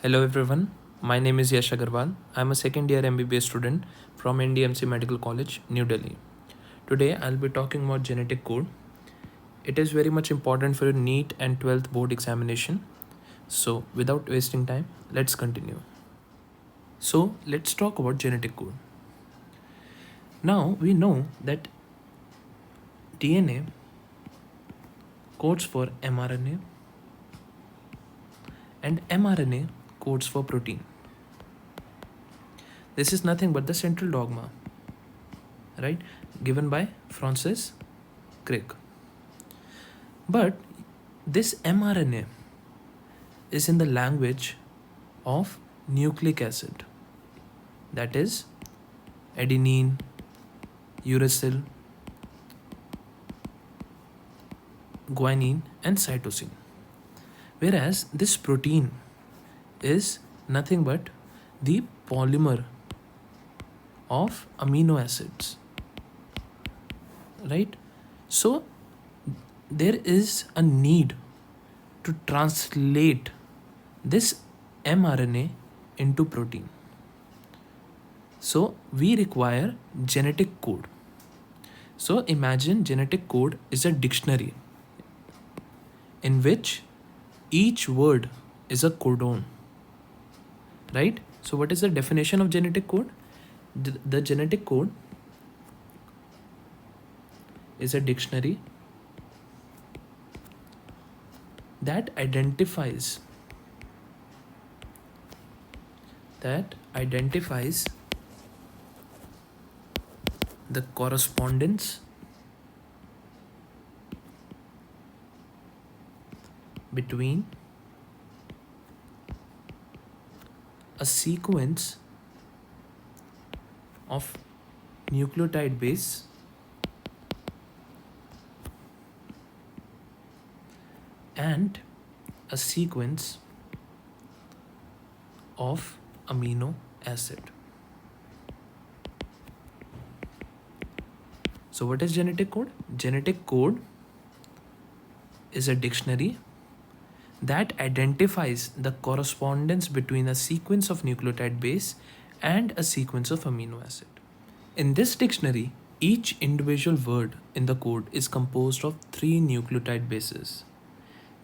Hello everyone, my name is Yash Agarwal. I am a second year MBBS student from NDMC Medical College, New Delhi. Today I'll be talking about genetic code. It is very much important for your NEET and 12th board examination. So without wasting time, let's continue. So let's talk about genetic code. Now we know that DNA codes for mRNA and mRNA codes for protein. This is nothing but the central dogma, right, given by Francis Crick. But this mRNA is in the language of nucleic acid, that is adenine, uracil, guanine, and cytosine. Whereas this protein is nothing but the polymer of amino acids, right? So there is a need to translate this mRNA into protein. So we require genetic code. So imagine genetic code is a dictionary in which each word is a codon, right? So what is the definition of genetic code? The genetic code is a dictionary that identifies the correspondence between a sequence of nucleotide base and a sequence of amino acid. So what is genetic code? Genetic code is a dictionary that identifies the correspondence between a sequence of nucleotide base and a sequence of amino acid. In this dictionary, each individual word in the code is composed of 3 nucleotide bases.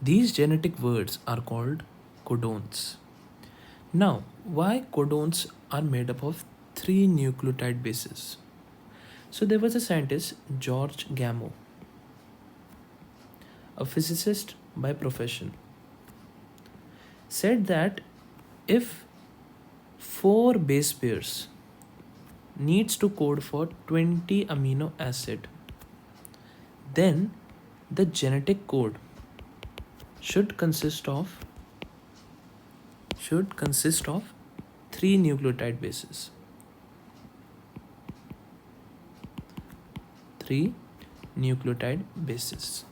These genetic words are called codons. Now, why codons are made up of 3 nucleotide bases? So there was a scientist, George Gamow, a physicist by profession, said that if 4 base pairs needs to code for 20 amino acid, then the genetic code should consist of 3 nucleotide bases. 3 nucleotide bases.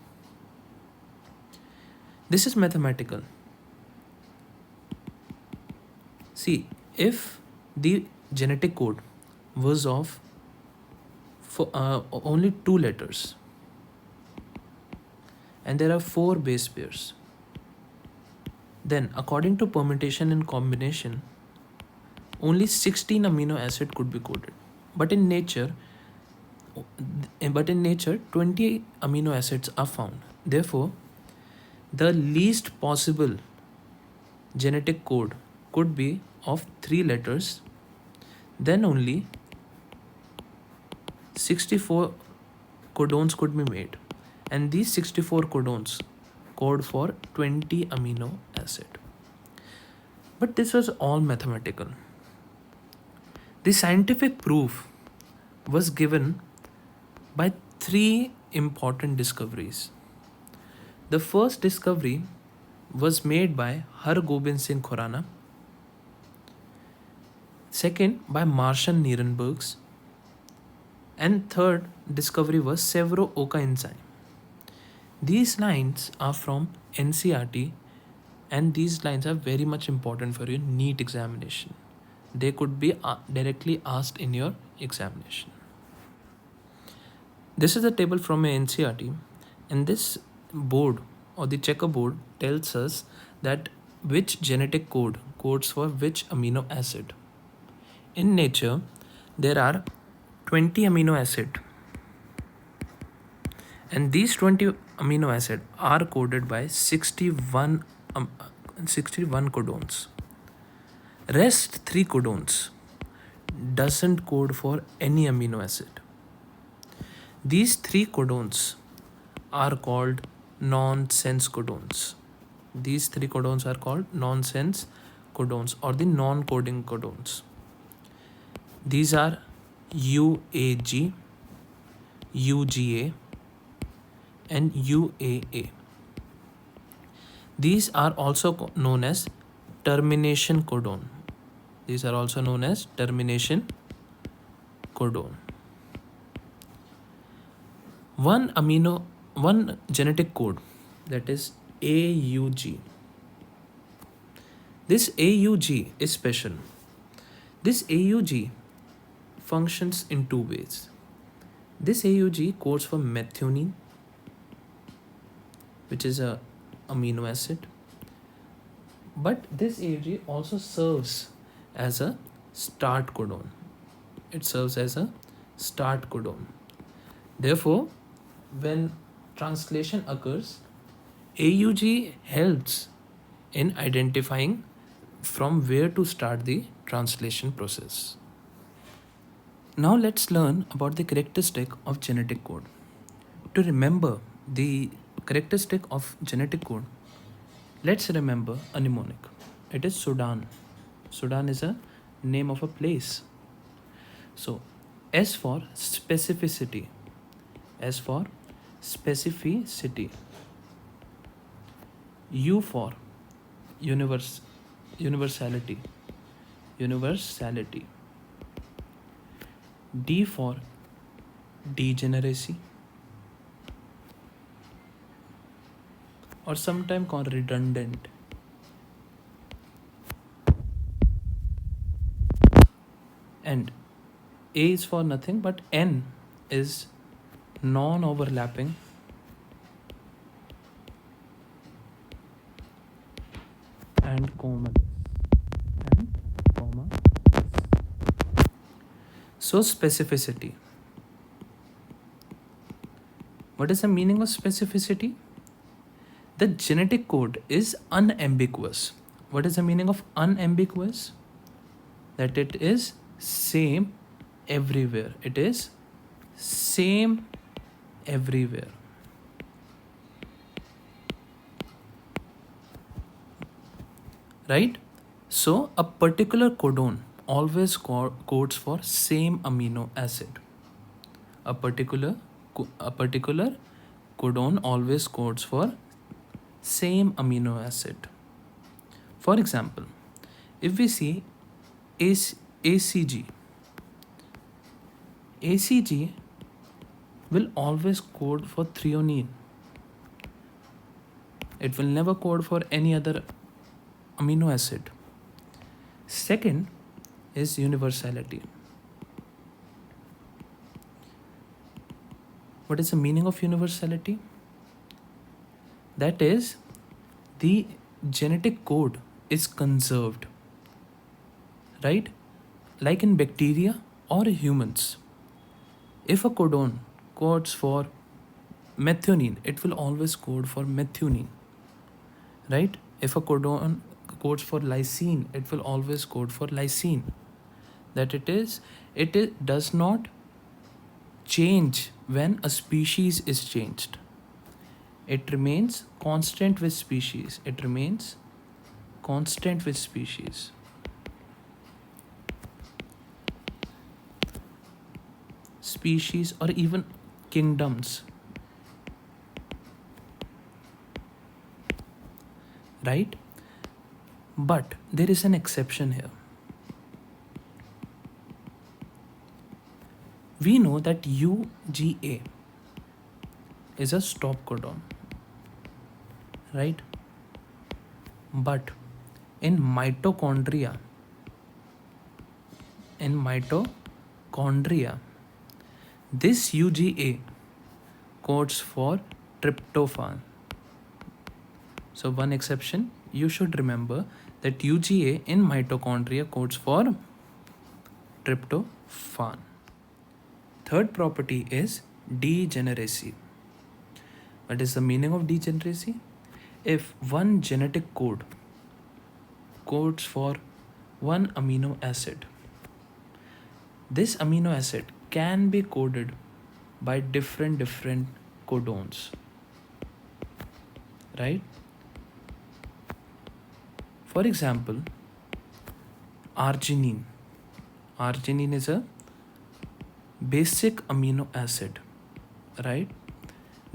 This is mathematical. See, if the genetic code was of only 2 letters and there are 4 base pairs, then according to permutation and combination, only 16 amino acid could be coded. But in nature, 20 amino acids are found. Therefore, the least possible genetic code could be of 3 letters. Then only 64 codons could be made, and these 64 codons code for 20 amino acid. But this was all mathematical. The scientific proof was given by 3 important discoveries. The first discovery was made by Har Gobind Singh Khurana, second by Martian Nierenbergs, and third discovery was Severo-Oka enzyme. These lines are from NCERT, and these lines are very much important for your NEET examination. They could be directly asked in your examination. This is a table from a NCERT, and this board or the checkerboard tells us that which genetic code codes for which amino acid. In nature, there are 20 amino acid, and these 20 amino acid are coded by 61 codons. Rest 3 codons doesn't code for any amino acid. These 3 codons are called nonsense codons. These 3 codons are called nonsense codons or the non-coding codons. These are UAG, UGA, and UAA. These are also known as termination codon. These are also known as termination codon. One genetic code, that is AUG. This AUG is special. This AUG functions in 2 ways. This AUG codes for methionine, which is a amino acid, but this AUG also serves as a start codon. It serves as a start codon. Therefore, when translation occurs, AUG helps in identifying from where to start the translation process. Now let's learn about the characteristic of genetic code. To remember the characteristic of genetic code, let's remember a mnemonic. It is Sudan. Sudan is a name of a place. So S for specificity. S for specificity. U for universality. Universality. D for degeneracy, or sometimes called redundant. And A is for nothing, but N is non-overlapping and comma. So specificity. What is the meaning of specificity? The genetic code is unambiguous. What is the meaning of unambiguous? That it is same everywhere. It is same everywhere. Right? So a particular codon always codes for same amino acid. A particular codon always codes for same amino acid. For example, if we see ACG will always code for threonine. It will never code for any other amino acid. Second is universality. What is the meaning of universality? That is, the genetic code is conserved, right? Like in bacteria or humans. If a codon codes for methionine, it will always code for methionine, right? If a codon codes for lysine, it will always code for lysine. That it does not change when a species is changed. It remains constant with species. It remains constant with species. Species or even kingdoms. Right? But there is an exception here. We know that UGA is a stop codon, right? But in mitochondria, this UGA codes for tryptophan. So one exception you should remember that UGA in mitochondria codes for tryptophan. Third property is degeneracy. What is the meaning of degeneracy? If one genetic code codes for one amino acid, this amino acid can be coded by different codons, right? For example, arginine. Arginine is a basic amino acid, right?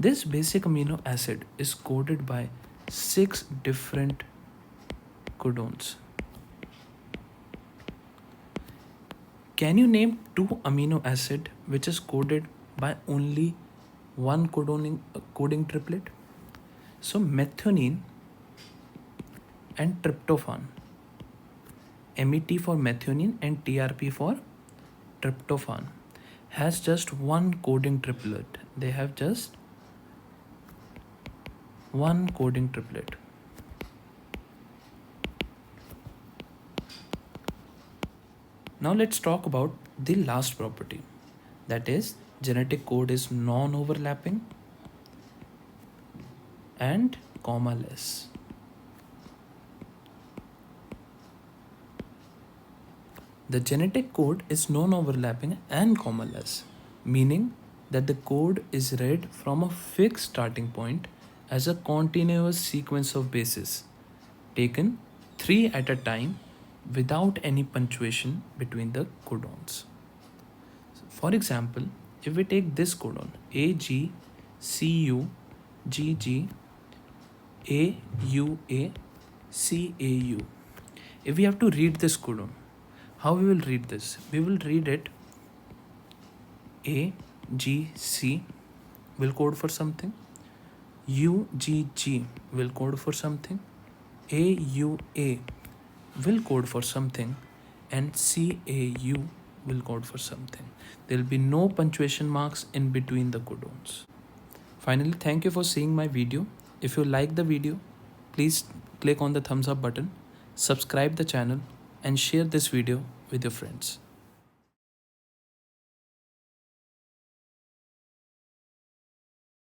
This basic amino acid is coded by 6 different codons. Can you name 2 amino acid which is coded by only one coding triplet? So methionine and tryptophan. MET for methionine and TRP for tryptophan has just one coding triplet. They have just one coding triplet. Now let's talk about the last property, that is genetic code is non-overlapping and comma-less. The genetic code is non-overlapping and comma-less, meaning that the code is read from a fixed starting point as a continuous sequence of bases, taken 3 at a time without any punctuation between the codons. For example, if we take this codon AG, CU, GG, AUA, CAU, if we have to read this codon, how we will read this? We will read it AGC will code for something, UGG will code for something, AUA will code for something, and CAU will code for something. There will be no punctuation marks in between the codons. Finally, thank you for seeing my video. If you like the video, please click on the thumbs up button, subscribe the channel, and share this video with your friends.